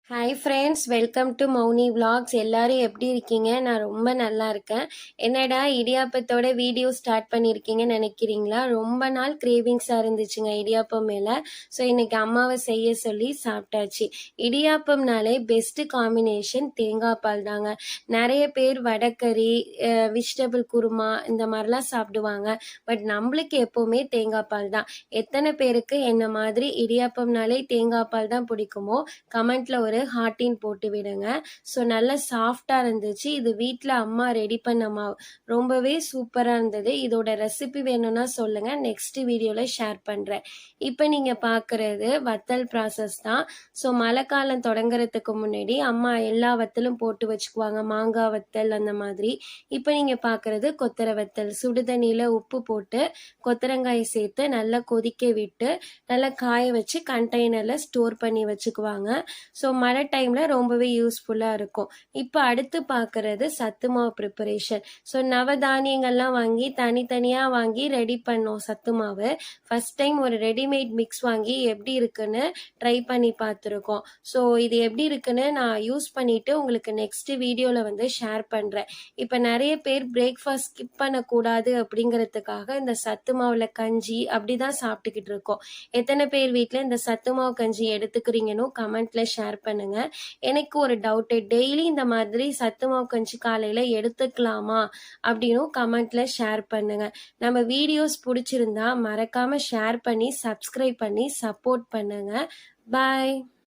Hi friends, welcome to Mouni vlogs. எல்லாரும் எப்படி இருக்கீங்க? நான் ரொம்ப நல்லா இருக்கேன். என்னடா இடியாப்பத்தோட வீடியோ ஸ்டார்ட் பண்ணியிருக்கீங்கன்னு நினைக்கிறீங்களா? ரொம்ப நாள் கிரேவிங்ஸாக இருந்துச்சுங்க இடியாப்பம் மேலே. ஸோ இன்னைக்கு அம்மாவை செய்ய சொல்லி சாப்பிட்டாச்சு. இடியாப்பம்னாலே பெஸ்ட்டு காம்பினேஷன் தேங்காய் பால் தாங்க. நிறைய பேர் வடக்கறி, வெஜிடபிள் குருமா இந்த மாதிரிலாம் சாப்பிடுவாங்க. பட் நம்மளுக்கு எப்போவுமே தேங்காய் பால் தான். எத்தனை பேருக்கு என்ன மாதிரி இடியாப்பம்னாலே தேங்காய் பால் தான் பிடிக்குமோ கமெண்ட்ல ஒரு ஹார்ட்டின் போட்டு விடுங்க. ஸோ நல்லா சாஃப்டாக இருந்துச்சு. இது வீட்டில் அம்மா ரெடி பண்ண மாவு ரொம்பவே சூப்பராக இருந்தது. இதோட ரெசிபி வேணும்னா சொல்லுங்கள், நெக்ஸ்ட் வீடியோவில் ஷேர் பண்ணுறேன். இப்போ நீங்கள் பார்க்குறது வத்தல் ப்ராசஸ் தான். ஸோ மழை காலம் தொடங்குறதுக்கு முன்னாடி அம்மா எல்லா வத்தலும் போட்டு வச்சுக்குவாங்க, மாங்காய் வத்தல் அந்த மாதிரி. இப்போ நீங்கள் பார்க்குறது கொத்தரை வத்தல். சுடுதண்ணியில் உப்பு போட்டு கொத்தரங்காயை சேர்த்து நல்லா கொதிக்க விட்டு நல்லா காய வச்சு கண்டெய்னரில் ஸ்டோர் பண்ணி வச்சுக்குவாங்க. ஸோ மழை டைமில் ரொம்பவே யூஸ்ஃபுல்லாக இருக்கும். இப்போ அடுத்து பார்க்குறது சத்து மாவு ப்ரிப்பரேஷன். ஸோ நவதானியங்கள்லாம் வாங்கி தனித்தனியாக வாங்கி ரெடி பண்ணோம் சத்து மாவு. ஃபஸ்ட் டைம் ஒரு ரெடிமேட் மிக்ஸ் வாங்கி எப்படி இருக்குன்னு ட்ரை பண்ணி பார்த்துருக்கோம். ஸோ இது எப்படி இருக்குன்னு நான் யூஸ் பண்ணிவிட்டு உங்களுக்கு நெக்ஸ்ட் வீடியோவில் வந்து ஷேர் பண்ணுறேன். இப்போ நிறைய பேர் பிரேக்ஃபாஸ்ட் ஸ்கிப் பண்ணக்கூடாது அப்படிங்கிறதுக்காக இந்த சத்து மாவில் கஞ்சி அப்படி தான் சாப்பிட்டுக்கிட்டு இருக்கோம். எத்தனை பேர் வீட்டில் இந்த சத்து மாவு கஞ்சி எடுத்துக்கிறீங்கன்னு கமெண்ட்ல ஷேர் பண்ணுங்க. எனக்கு ஒரு டவுட்டு, டெய்லி இந்த மாதிரி சத்து மாவு கஞ்சி காலையில் எடுத்துக்கலாமா அப்படின்னு கமெண்ட்ல ஷேர் பண்ணுங்க. நம்ம வீடியோஸ் பிடிச்சிருந்தா மறக்காம ஷேர் பண்ணி சப்ஸ்கிரைப் பண்ணி சப்போர்ட் பண்ணுங்க. பாய்.